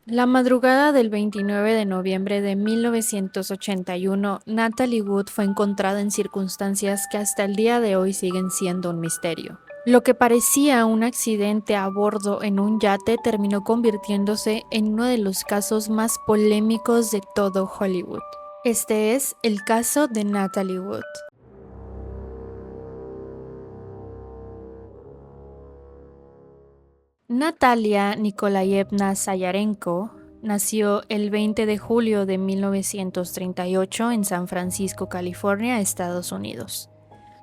La madrugada del 29 de noviembre de 1981, Natalie Wood fue encontrada en circunstancias que hasta el día de hoy siguen siendo un misterio. Lo que parecía un accidente a bordo en un yate terminó convirtiéndose en uno de los casos más polémicos de todo Hollywood. Este es el caso de Natalie Wood. Natalia Nikolayevna Zayarenko nació el 20 de julio de 1938 en San Francisco, California, Estados Unidos.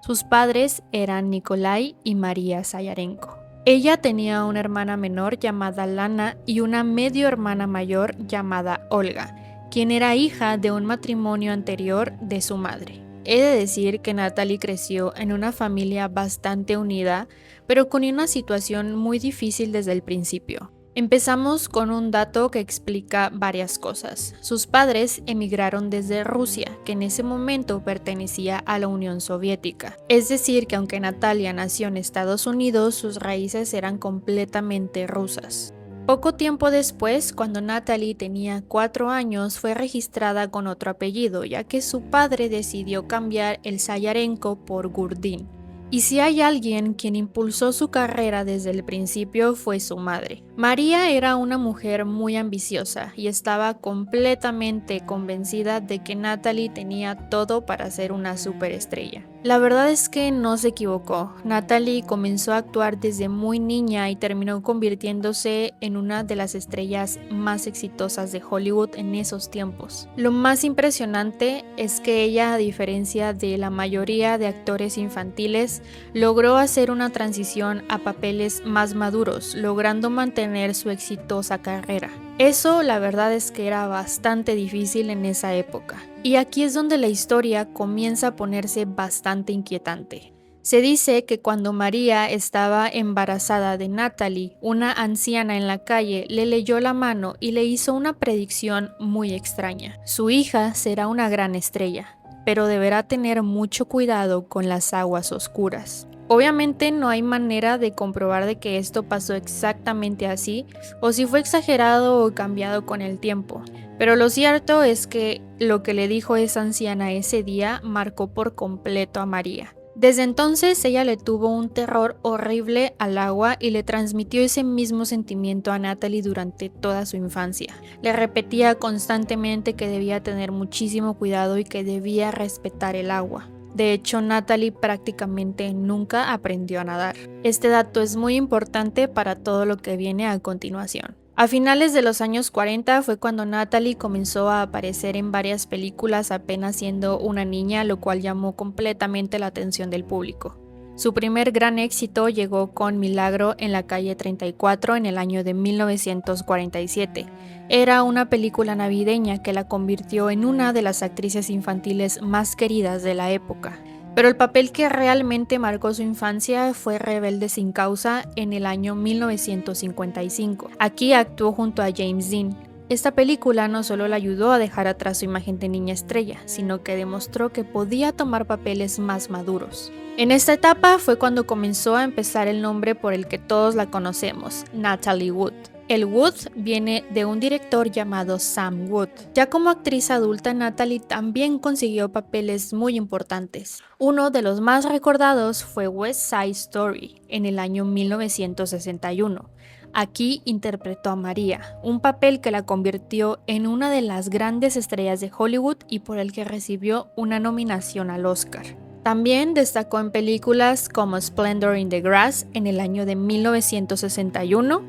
Sus padres eran Nikolai y María Zayarenko. Ella tenía una hermana menor llamada Lana y una medio hermana mayor llamada Olga, quien era hija de un matrimonio anterior de su madre. He de decir que Natalie creció en una familia bastante unida, pero con una situación muy difícil desde el principio. Empezamos con un dato que explica varias cosas. Sus padres emigraron desde Rusia, que en ese momento pertenecía a la Unión Soviética. Es decir, que aunque Natalia nació en Estados Unidos, sus raíces eran completamente rusas. Poco tiempo después, cuando Natalie tenía 4 años, fue registrada con otro apellido, ya que su padre decidió cambiar el Zayarenko por Gurdin. Y si hay alguien quien impulsó su carrera desde el principio fue su madre. María era una mujer muy ambiciosa y estaba completamente convencida de que Natalie tenía todo para ser una superestrella. La verdad es que no se equivocó. Natalie comenzó a actuar desde muy niña y terminó convirtiéndose en una de las estrellas más exitosas de Hollywood en esos tiempos. Lo más impresionante es que ella, a diferencia de la mayoría de actores infantiles, logró hacer una transición a papeles más maduros, logrando mantener su exitosa carrera. Eso la verdad es que era bastante difícil en esa época. Y aquí es donde la historia comienza a ponerse bastante inquietante. Se dice que cuando María estaba embarazada de Natalie, una anciana en la calle le leyó la mano y le hizo una predicción muy extraña. Su hija será una gran estrella, pero deberá tener mucho cuidado con las aguas oscuras. Obviamente no hay manera de comprobar de que esto pasó exactamente así o si fue exagerado o cambiado con el tiempo, pero lo cierto es que lo que le dijo esa anciana ese día marcó por completo a María. Desde entonces ella le tuvo un terror horrible al agua y le transmitió ese mismo sentimiento a Natalie durante toda su infancia. Le repetía constantemente que debía tener muchísimo cuidado y que debía respetar el agua. De hecho, Natalie prácticamente nunca aprendió a nadar. Este dato es muy importante para todo lo que viene a continuación. A finales de los años 40 fue cuando Natalie comenzó a aparecer en varias películas apenas siendo una niña, lo cual llamó completamente la atención del público. Su primer gran éxito llegó con Milagro en la calle 34 en el año de 1947. Era una película navideña que la convirtió en una de las actrices infantiles más queridas de la época. Pero el papel que realmente marcó su infancia fue Rebelde sin causa en el año 1955. Aquí actuó junto a James Dean. Esta película no solo la ayudó a dejar atrás su imagen de niña estrella, sino que demostró que podía tomar papeles más maduros. En esta etapa fue cuando comenzó a empezar el nombre por el que todos la conocemos, Natalie Wood. El Wood viene de un director llamado Sam Wood. Ya como actriz adulta, Natalie también consiguió papeles muy importantes. Uno de los más recordados fue West Side Story en el año 1961. Aquí interpretó a María, un papel que la convirtió en una de las grandes estrellas de Hollywood y por el que recibió una nominación al Oscar. También destacó en películas como Splendor in the Grass en el año de 1961,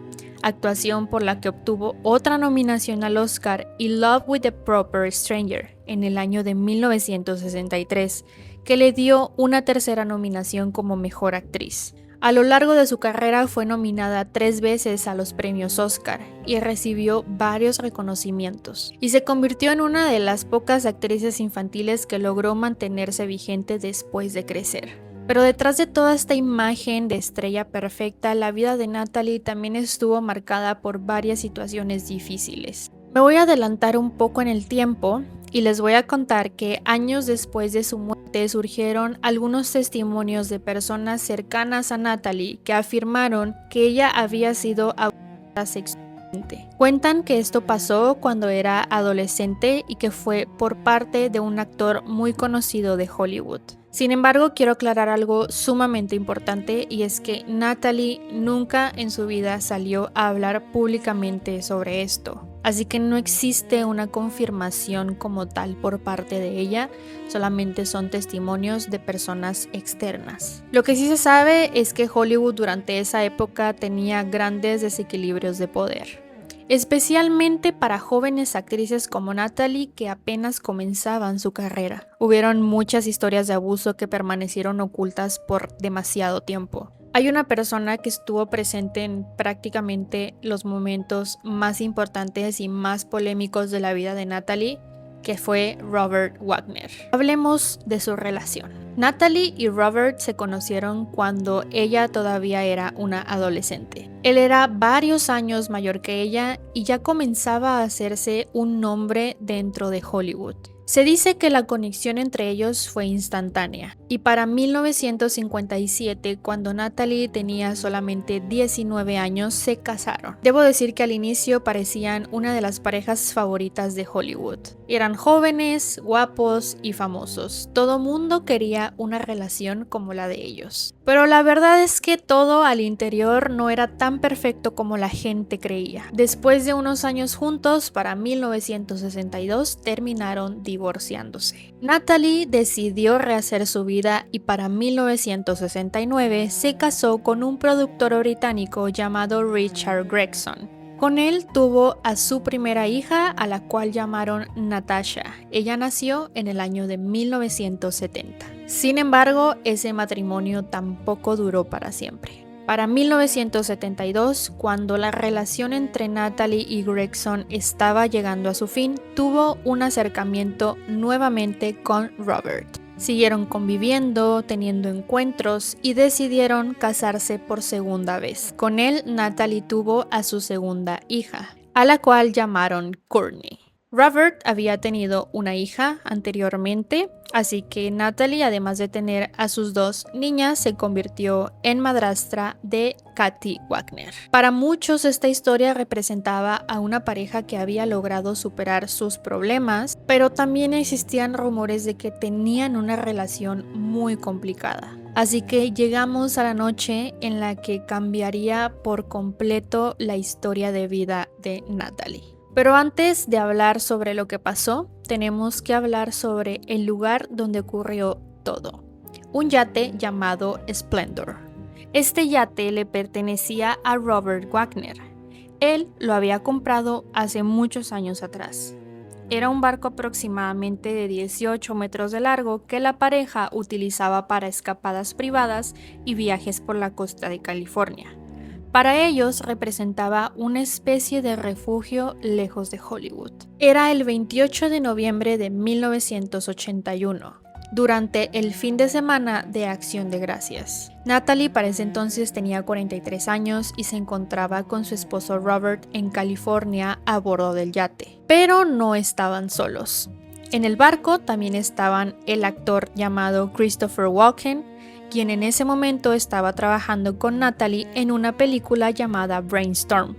actuación por la que obtuvo otra nominación al Oscar, y Love with a Proper Stranger en el año de 1963, que le dio una tercera nominación como mejor actriz. A lo largo de su carrera fue nominada 3 veces a los premios Oscar y recibió varios reconocimientos, y se convirtió en una de las pocas actrices infantiles que logró mantenerse vigente después de crecer. Pero detrás de toda esta imagen de estrella perfecta, la vida de Natalie también estuvo marcada por varias situaciones difíciles. Me voy a adelantar un poco en el tiempo y les voy a contar que años después de su muerte surgieron algunos testimonios de personas cercanas a Natalie que afirmaron que ella había sido abusada sexualmente Cuentan que esto pasó cuando era adolescente y que fue por parte de un actor muy conocido de Hollywood. Sin embargo, quiero aclarar algo sumamente importante, y es que Natalie nunca en su vida salió a hablar públicamente sobre esto. Así que no existe una confirmación como tal por parte de ella, solamente son testimonios de personas externas. Lo que sí se sabe es que Hollywood durante esa época tenía grandes desequilibrios de poder, especialmente para jóvenes actrices como Natalie que apenas comenzaban su carrera. Hubieron muchas historias de abuso que permanecieron ocultas por demasiado tiempo. Hay una persona que estuvo presente en prácticamente los momentos más importantes y más polémicos de la vida de Natalie, que fue Robert Wagner. Hablemos de su relación. Natalie y Robert se conocieron cuando ella todavía era una adolescente. Él era varios años mayor que ella y ya comenzaba a hacerse un nombre dentro de Hollywood. Se dice que la conexión entre ellos fue instantánea, y para 1957, cuando Natalie tenía solamente 19 años, se casaron. Debo decir que al inicio parecían una de las parejas favoritas de Hollywood. Eran jóvenes, guapos y famosos. Todo mundo quería una relación como la de ellos. Pero la verdad es que todo al interior no era tan perfecto como la gente creía. Después de unos años juntos, para 1962 terminaron divorciándose. Natalie decidió rehacer su vida y para 1969 se casó con un productor británico llamado Richard Gregson. Con él tuvo a su primera hija, a la cual llamaron Natasha. Ella nació en el año de 1970. Sin embargo, ese matrimonio tampoco duró para siempre. Para 1972, cuando la relación entre Natalie y Gregson estaba llegando a su fin, tuvo un acercamiento nuevamente con Robert. Siguieron conviviendo, teniendo encuentros y decidieron casarse por segunda vez. Con él, Natalie tuvo a su segunda hija, a la cual llamaron Courtney. Robert había tenido una hija anteriormente, así que Natalie, además de tener a sus dos niñas, se convirtió en madrastra de Katie Wagner. Para muchos, esta historia representaba a una pareja que había logrado superar sus problemas, pero también existían rumores de que tenían una relación muy complicada. Así que llegamos a la noche en la que cambiaría por completo la historia de vida de Natalie. Pero antes de hablar sobre lo que pasó, tenemos que hablar sobre el lugar donde ocurrió todo. Un yate llamado Splendor. Este yate le pertenecía a Robert Wagner. Él lo había comprado hace muchos años atrás. Era un barco aproximadamente de 18 metros de largo que la pareja utilizaba para escapadas privadas y viajes por la costa de California. Para ellos representaba una especie de refugio lejos de Hollywood. Era el 28 de noviembre de 1981, durante el fin de semana de Acción de Gracias. Natalie para ese entonces tenía 43 años y se encontraba con su esposo Robert en California a bordo del yate. Pero no estaban solos. En el barco también estaban el actor llamado Christopher Walken, quien en ese momento estaba trabajando con Natalie en una película llamada Brainstorm,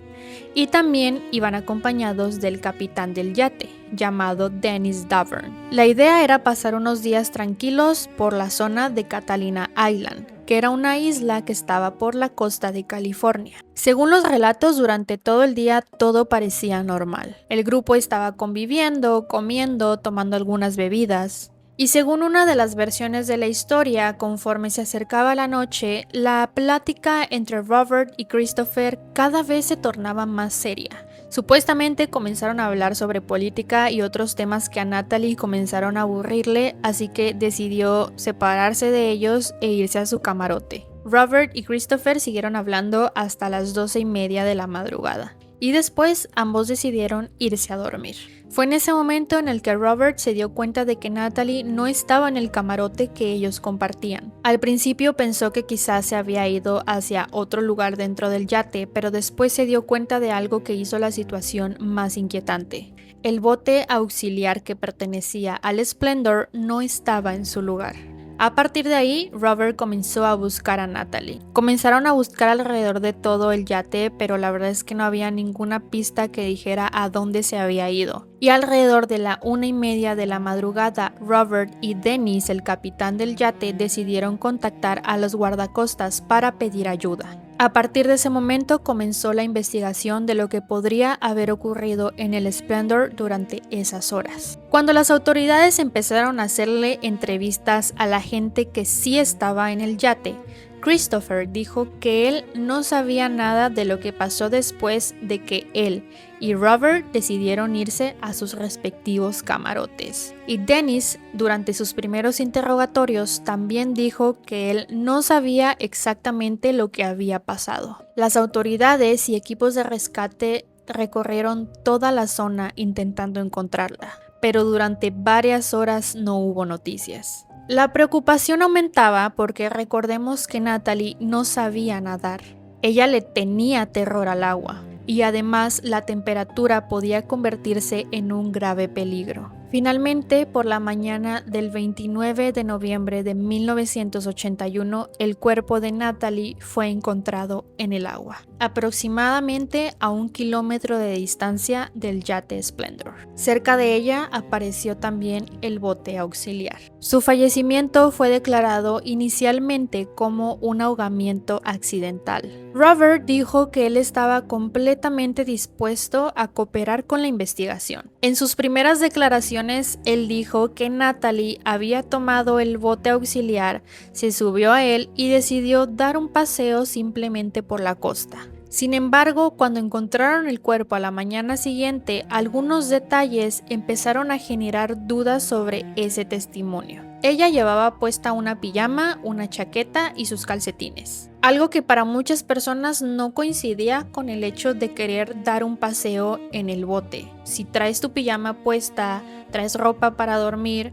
y también iban acompañados del capitán del yate, llamado Dennis Davern. La idea era pasar unos días tranquilos por la zona de Catalina Island, que era una isla que estaba por la costa de California. Según los relatos, durante todo el día todo parecía normal. El grupo estaba conviviendo, comiendo, tomando algunas bebidas. Y según una de las versiones de la historia, conforme se acercaba la noche, la plática entre Robert y Christopher cada vez se tornaba más seria. Supuestamente comenzaron a hablar sobre política y otros temas que a Natalie comenzaron a aburrirle, así que decidió separarse de ellos e irse a su camarote. Robert y Christopher siguieron hablando hasta las 12:30 de la madrugada. Y después ambos decidieron irse a dormir. Fue en ese momento en el que Robert se dio cuenta de que Natalie no estaba en el camarote que ellos compartían. Al principio pensó que quizás se había ido hacia otro lugar dentro del yate, pero después se dio cuenta de algo que hizo la situación más inquietante. El bote auxiliar que pertenecía al Splendor no estaba en su lugar. A partir de ahí, Robert comenzó a buscar a Natalie. Comenzaron a buscar alrededor de todo el yate, pero la verdad es que no había ninguna pista que dijera a dónde se había ido. Y alrededor de la 1:30 de la madrugada, Robert y Dennis, el capitán del yate, decidieron contactar a los guardacostas para pedir ayuda. A partir de ese momento comenzó la investigación de lo que podría haber ocurrido en el Splendor durante esas horas. Cuando las autoridades empezaron a hacerle entrevistas a la gente que sí estaba en el yate, Christopher dijo que él no sabía nada de lo que pasó después de que él y Robert decidieron irse a sus respectivos camarotes. Y Dennis, durante sus primeros interrogatorios, también dijo que él no sabía exactamente lo que había pasado. Las autoridades y equipos de rescate recorrieron toda la zona intentando encontrarla, pero durante varias horas no hubo noticias. La preocupación aumentaba porque recordemos que Natalie no sabía nadar. Ella le tenía terror al agua y además la temperatura podía convertirse en un grave peligro. Finalmente, por la mañana del 29 de noviembre de 1981, el cuerpo de Natalie fue encontrado en el agua, aproximadamente a 1 kilómetro de distancia del yate Splendor. Cerca de ella apareció también el bote auxiliar. Su fallecimiento fue declarado inicialmente como un ahogamiento accidental. Robert dijo que él estaba completamente dispuesto a cooperar con la investigación. En sus primeras declaraciones, él dijo que Natalie había tomado el bote auxiliar, se subió a él y decidió dar un paseo simplemente por la costa. Sin embargo, cuando encontraron el cuerpo a la mañana siguiente, algunos detalles empezaron a generar dudas sobre ese testimonio. Ella llevaba puesta una pijama, una chaqueta y sus calcetines. Algo que para muchas personas no coincidía con el hecho de querer dar un paseo en el bote. Si traes tu pijama puesta, traes ropa para dormir,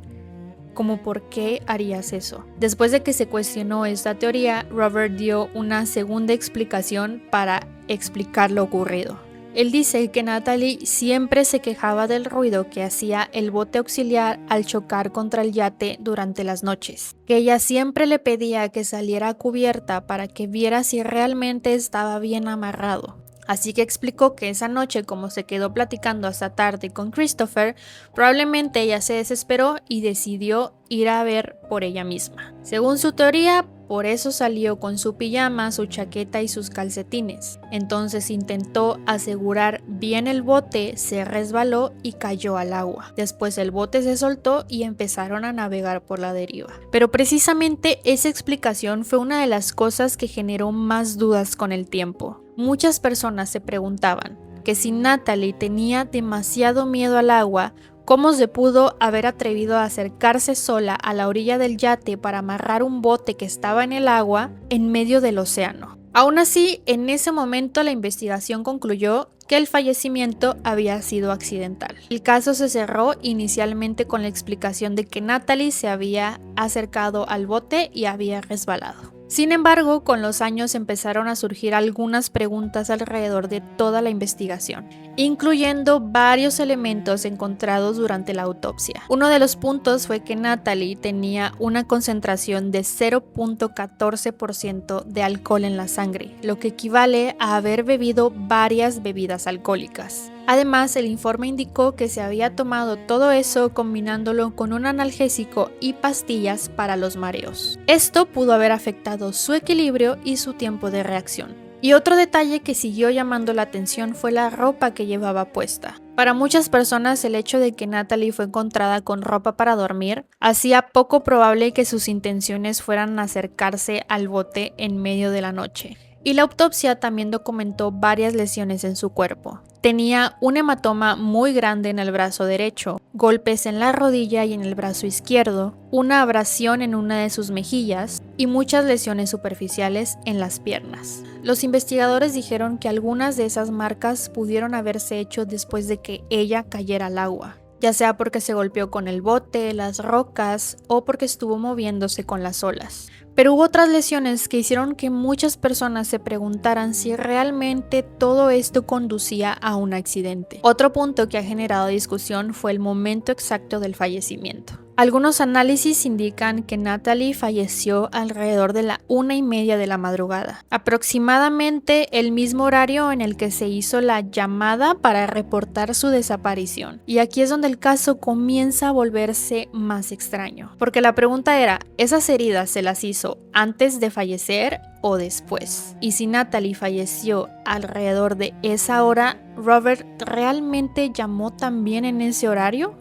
¿cómo por qué harías eso? Después de que se cuestionó esta teoría, Robert dio una segunda explicación para explicar lo ocurrido. Él dice que Natalie siempre se quejaba del ruido que hacía el bote auxiliar al chocar contra el yate durante las noches, que ella siempre le pedía que saliera a cubierta para que viera si realmente estaba bien amarrado. Así que explicó que esa noche, como se quedó platicando hasta tarde con Christopher, probablemente ella se desesperó y decidió ir a ver por ella misma. Según su teoría, por eso salió con su pijama, su chaqueta y sus calcetines. Entonces intentó asegurar bien el bote, se resbaló y cayó al agua. Después el bote se soltó y empezaron a navegar por la deriva. Pero precisamente esa explicación fue una de las cosas que generó más dudas con el tiempo. Muchas personas se preguntaban que si Natalie tenía demasiado miedo al agua, ¿cómo se pudo haber atrevido a acercarse sola a la orilla del yate para amarrar un bote que estaba en el agua en medio del océano? Aún así, en ese momento la investigación concluyó que el fallecimiento había sido accidental. El caso se cerró inicialmente con la explicación de que Natalie se había acercado al bote y había resbalado. Sin embargo, con los años empezaron a surgir algunas preguntas alrededor de toda la investigación, incluyendo varios elementos encontrados durante la autopsia. Uno de los puntos fue que Natalie tenía una concentración de 0.14% de alcohol en la sangre, lo que equivale a haber bebido varias bebidas alcohólicas. Además, el informe indicó que se había tomado todo eso combinándolo con un analgésico y pastillas para los mareos. Esto pudo haber afectado su equilibrio y su tiempo de reacción. Y otro detalle que siguió llamando la atención fue la ropa que llevaba puesta. Para muchas personas, el hecho de que Natalie fue encontrada con ropa para dormir hacía poco probable que sus intenciones fueran acercarse al bote en medio de la noche. Y la autopsia también documentó varias lesiones en su cuerpo. Tenía un hematoma muy grande en el brazo derecho, golpes en la rodilla y en el brazo izquierdo, una abrasión en una de sus mejillas y muchas lesiones superficiales en las piernas. Los investigadores dijeron que algunas de esas marcas pudieron haberse hecho después de que ella cayera al agua, ya sea porque se golpeó con el bote, las rocas o porque estuvo moviéndose con las olas. Pero hubo otras lesiones que hicieron que muchas personas se preguntaran si realmente todo esto conducía a un accidente. Otro punto que ha generado discusión fue el momento exacto del fallecimiento. Algunos análisis indican que Natalie falleció alrededor de la 1:30 de la madrugada, aproximadamente el mismo horario en el que se hizo la llamada para reportar su desaparición. Y aquí es donde el caso comienza a volverse más extraño, porque la pregunta era, ¿esas heridas se las hizo antes de fallecer o después? Y si Natalie falleció alrededor de esa hora, ¿Robert realmente llamó también en ese horario?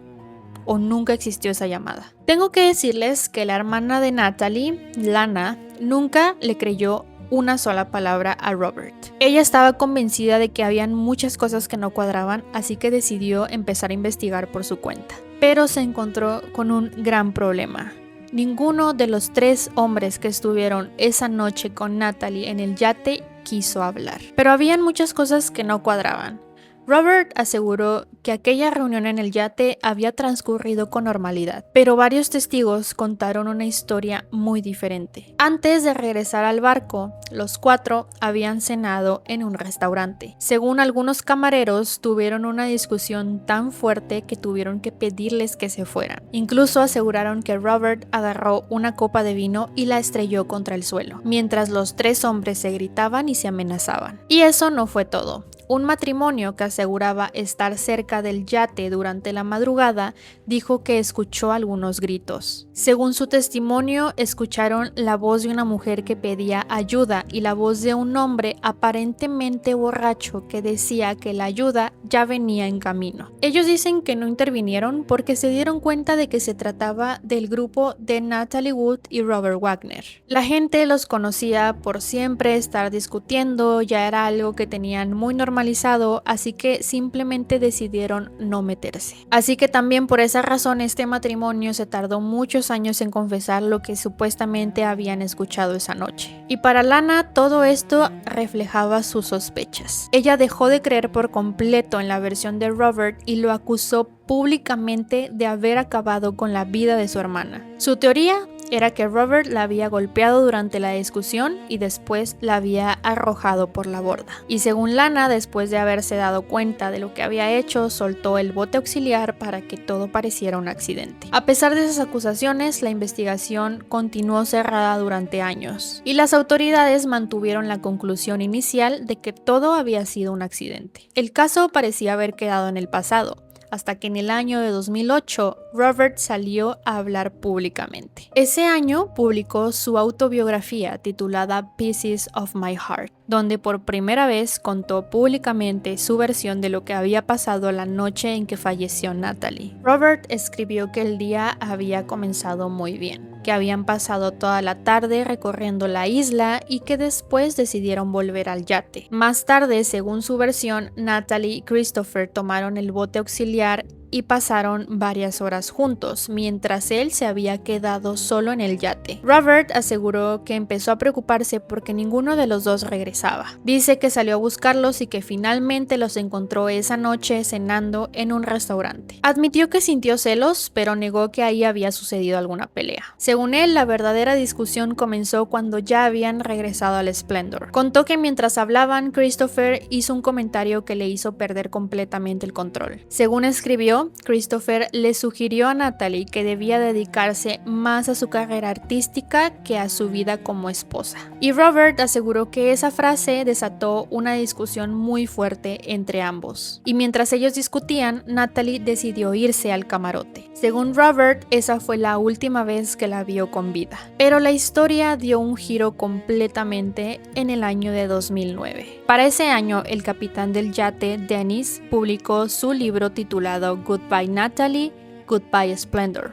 ¿O nunca existió esa llamada? Tengo que decirles que la hermana de Natalie, Lana, nunca le creyó una sola palabra a Robert. Ella estaba convencida de que habían muchas cosas que no cuadraban, así que decidió empezar a investigar por su cuenta. Pero se encontró con un gran problema. Ninguno de los 3 hombres que estuvieron esa noche con Natalie en el yate quiso hablar. Pero habían muchas cosas que no cuadraban. Robert aseguró que aquella reunión en el yate había transcurrido con normalidad, pero varios testigos contaron una historia muy diferente. Antes de regresar al barco, los 4 habían cenado en un restaurante. Según algunos camareros, tuvieron una discusión tan fuerte que tuvieron que pedirles que se fueran. Incluso aseguraron que Robert agarró una copa de vino y la estrelló contra el suelo, mientras los 3 hombres se gritaban y se amenazaban. Y eso no fue todo. Un matrimonio que aseguraba estar cerca del yate durante la madrugada dijo que escuchó algunos gritos. Según su testimonio, escucharon la voz de una mujer que pedía ayuda y la voz de un hombre aparentemente borracho que decía que la ayuda ya venía en camino. Ellos dicen que no intervinieron porque se dieron cuenta de que se trataba del grupo de Natalie Wood y Robert Wagner. La gente los conocía por siempre estar discutiendo, ya era algo que tenían muy normalizado, así que simplemente decidieron no meterse. Así que también por esa razón este matrimonio se tardó muchos años en confesar lo que supuestamente habían escuchado esa noche. Y para Lana todo esto reflejaba sus sospechas. Ella dejó de creer por completo en la versión de Robert y lo acusó públicamente de haber acabado con la vida de su hermana. Su teoría era que Robert la había golpeado durante la discusión y después la había arrojado por la borda. Y según Lana, después de haberse dado cuenta de lo que había hecho, soltó el bote auxiliar para que todo pareciera un accidente. A pesar de esas acusaciones, la investigación continuó cerrada durante años y las autoridades mantuvieron la conclusión inicial de que todo había sido un accidente. El caso parecía haber quedado en el pasado, hasta que en el año de 2008 Robert salió a hablar públicamente. Ese año publicó su autobiografía titulada Pieces of My Heart, donde por primera vez contó públicamente su versión de lo que había pasado la noche en que falleció Natalie. Robert escribió que el día había comenzado muy bien, que habían pasado toda la tarde recorriendo la isla y que después decidieron volver al yate. Más tarde, según su versión, Natalie y Christopher tomaron el bote auxiliar y pasaron varias horas juntos, mientras él se había quedado solo en el yate. Robert aseguró que empezó a preocuparse porque ninguno de los dos regresaba. Dice que salió a buscarlos y que finalmente los encontró esa noche cenando en un restaurante. Admitió que sintió celos, pero negó que ahí había sucedido alguna pelea. Según él, la verdadera discusión comenzó cuando ya habían regresado al Splendor. Contó que mientras hablaban, Christopher hizo un comentario que le hizo perder completamente el control. Según escribió, Christopher le sugirió a Natalie que debía dedicarse más a su carrera artística que a su vida como esposa. Y Robert aseguró que esa frase desató una discusión muy fuerte entre ambos. Y mientras ellos discutían, Natalie decidió irse al camarote. Según Robert, esa fue la última vez que la vio con vida. Pero la historia dio un giro completamente en el año de 2009. Para ese año, el capitán del yate, Dennis, publicó su libro titulado Goodbye Natalie, Goodbye Splendor,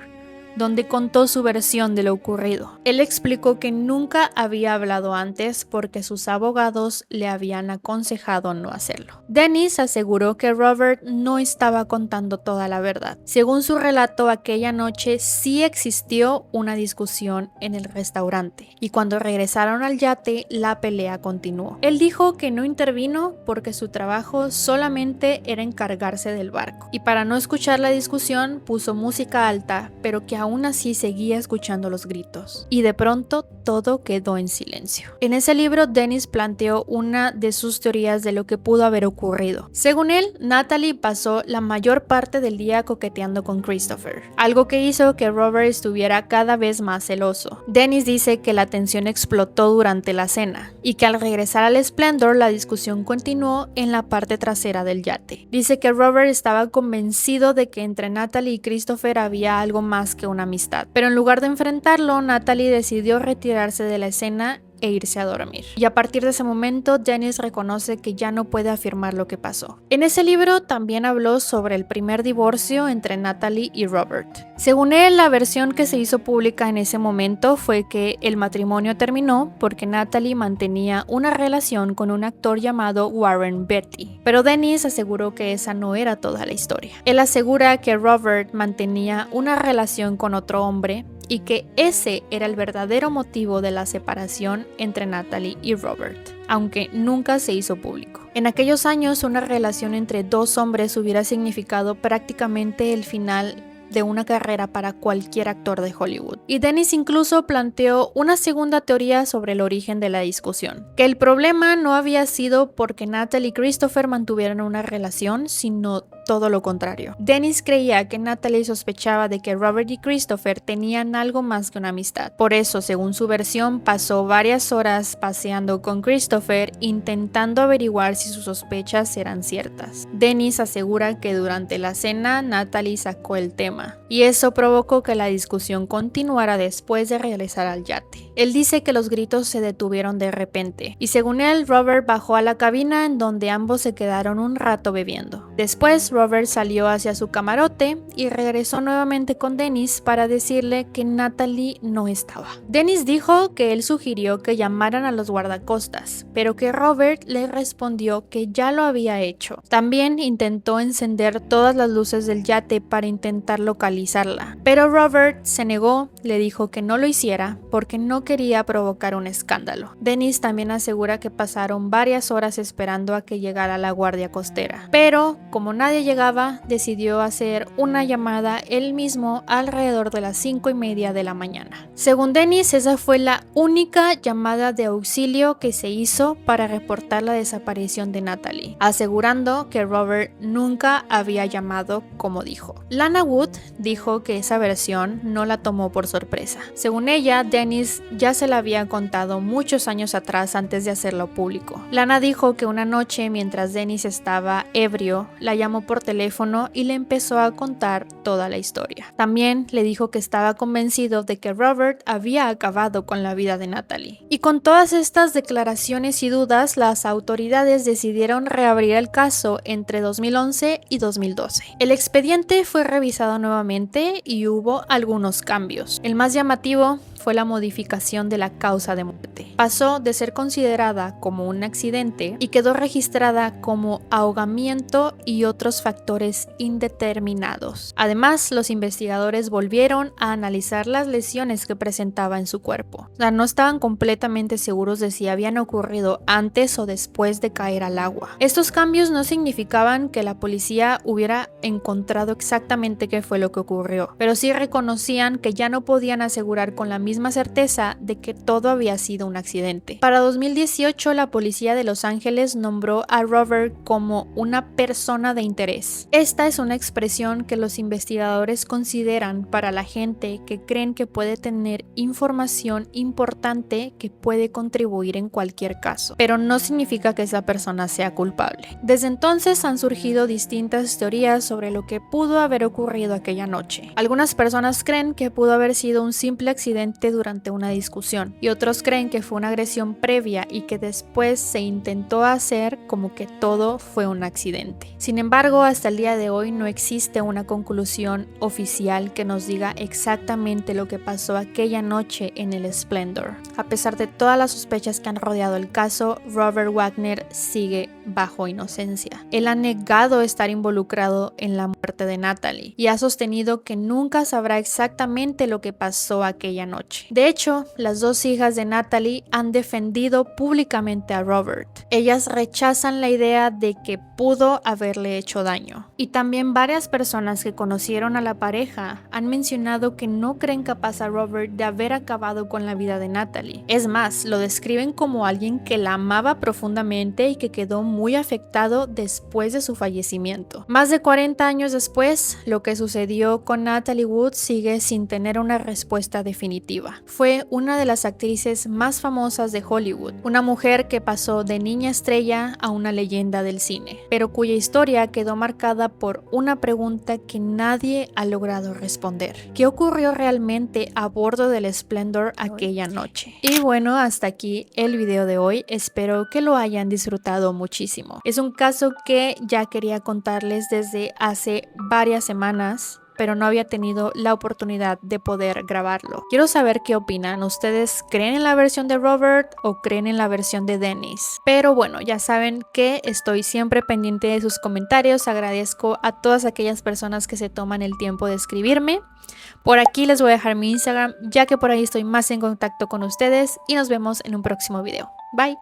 donde contó su versión de lo ocurrido. Él explicó que nunca había hablado antes porque sus abogados le habían aconsejado no hacerlo. Dennis aseguró que Robert no estaba contando toda la verdad. Según su relato, aquella noche sí existió una discusión en el restaurante y cuando regresaron al yate, la pelea continuó. Él dijo que no intervino porque su trabajo solamente era encargarse del barco y para no escuchar la discusión puso música alta, pero que aún así seguía escuchando los gritos. Y de pronto todo quedó en silencio. En ese libro, Dennis planteó una de sus teorías de lo que pudo haber ocurrido. Según él, Natalie pasó la mayor parte del día coqueteando con Christopher, algo que hizo que Robert estuviera cada vez más celoso. Dennis dice que la tensión explotó durante la cena y que al regresar al Splendor la discusión continuó en la parte trasera del yate. Dice que Robert estaba convencido de que entre Natalie y Christopher había algo más que una amistad, pero en lugar de enfrentarlo, Natalie decidió retirarse de la escena e irse a dormir. Y a partir de ese momento, Dennis reconoce que ya no puede afirmar lo que pasó. En ese libro también habló sobre el primer divorcio entre Natalie y Robert. Según él, la versión que se hizo pública en ese momento fue que el matrimonio terminó porque Natalie mantenía una relación con un actor llamado Warren Beatty. Pero Dennis aseguró que esa no era toda la historia. Él asegura que Robert mantenía una relación con otro hombre y que ese era el verdadero motivo de la separación entre Natalie y Robert, aunque nunca se hizo público. En aquellos años, una relación entre dos hombres hubiera significado prácticamente el final de una carrera para cualquier actor de Hollywood. Y Dennis incluso planteó una segunda teoría sobre el origen de la discusión, que el problema no había sido porque Natalie y Christopher mantuvieran una relación, sino todo lo contrario. Dennis creía que Natalie sospechaba de que Robert y Christopher tenían algo más que una amistad. Por eso, según su versión, pasó varias horas paseando con Christopher intentando averiguar si sus sospechas eran ciertas. Dennis asegura que durante la cena Natalie sacó el tema, y eso provocó que la discusión continuara después de regresar al yate. Él dice que los gritos se detuvieron de repente, y según él, Robert bajó a la cabina en donde ambos se quedaron un rato bebiendo. Después, Robert salió hacia su camarote y regresó nuevamente con Dennis para decirle que Natalie no estaba. Dennis dijo que él sugirió que llamaran a los guardacostas, pero que Robert le respondió que ya lo había hecho. También intentó encender todas las luces del yate para intentar localizarla, pero Robert se negó, le dijo que no lo hiciera porque no quería provocar un escándalo. Dennis también asegura que pasaron varias horas esperando a que llegara la guardia costera, pero como nadie llegaba, decidió hacer una llamada él mismo alrededor de las 5:30 de la mañana. Según Dennis, esa fue la única llamada de auxilio que se hizo para reportar la desaparición de Natalie, asegurando que Robert nunca había llamado como dijo. Lana Wood dijo que esa versión no la tomó por sorpresa. Según ella, Dennis ya se la había contado muchos años atrás antes de hacerlo público. Lana dijo que una noche, mientras Dennis estaba ebrio, la llamó por teléfono y le empezó a contar toda la historia. También le dijo que estaba convencido de que Robert había acabado con la vida de Natalie. Y con todas estas declaraciones y dudas, las autoridades decidieron reabrir el caso entre 2011 y 2012. El expediente fue revisado nuevamente y hubo algunos cambios. El más llamativo fue la modificación de la causa de muerte. Pasó de ser considerada como un accidente y quedó registrada como ahogamiento y otros factores indeterminados. Además, los investigadores volvieron a analizar las lesiones que presentaba en su cuerpo. O sea, no estaban completamente seguros de si habían ocurrido antes o después de caer al agua. Estos cambios no significaban que la policía hubiera encontrado exactamente qué fue lo que ocurrió, pero sí reconocían que ya no podían asegurar con la misma certeza de que todo había sido un accidente. Para 2018, la policía de Los Ángeles nombró a Robert como una persona de interés. Esta es una expresión que los investigadores consideran para la gente que creen que puede tener información importante que puede contribuir en cualquier caso, pero no significa que esa persona sea culpable. Desde entonces han surgido distintas teorías sobre lo que pudo haber ocurrido aquella noche. Algunas personas creen que pudo haber sido un simple accidente durante una discusión, y otros creen que fue una agresión previa y que después se intentó hacer como que todo fue un accidente. Sin embargo, hasta el día de hoy no existe una conclusión oficial que nos diga exactamente lo que pasó aquella noche en el Splendor. A pesar de todas las sospechas que han rodeado el caso, Robert Wagner sigue bajo inocencia. Él ha negado estar involucrado en la muerte de Natalie y ha sostenido que nunca sabrá exactamente lo que pasó aquella noche. noche. De hecho, las dos hijas de Natalie han defendido públicamente a Robert. Ellas rechazan la idea de que pudo haberle hecho daño. Y también varias personas que conocieron a la pareja han mencionado que no creen capaz a Robert de haber acabado con la vida de Natalie. Es más, lo describen como alguien que la amaba profundamente y que quedó muy afectado después de su fallecimiento. Más de 40 años después, lo que sucedió con Natalie Wood sigue sin tener una respuesta definitiva. Fue una de las actrices más famosas de Hollywood, una mujer que pasó de niña estrella a una leyenda del cine, pero cuya historia quedó marcada por una pregunta que nadie ha logrado responder. ¿Qué ocurrió realmente a bordo del Splendor aquella noche? Y bueno, hasta aquí el video de hoy. Espero que lo hayan disfrutado muchísimo. Es un caso que ya quería contarles desde hace varias semanas, pero no había tenido la oportunidad de poder grabarlo. Quiero saber qué opinan. ¿Ustedes creen en la versión de Robert o creen en la versión de Dennis? Pero bueno, ya saben que estoy siempre pendiente de sus comentarios. Agradezco a todas aquellas personas que se toman el tiempo de escribirme. Por aquí les voy a dejar mi Instagram, ya que por ahí estoy más en contacto con ustedes, y nos vemos en un próximo video. Bye.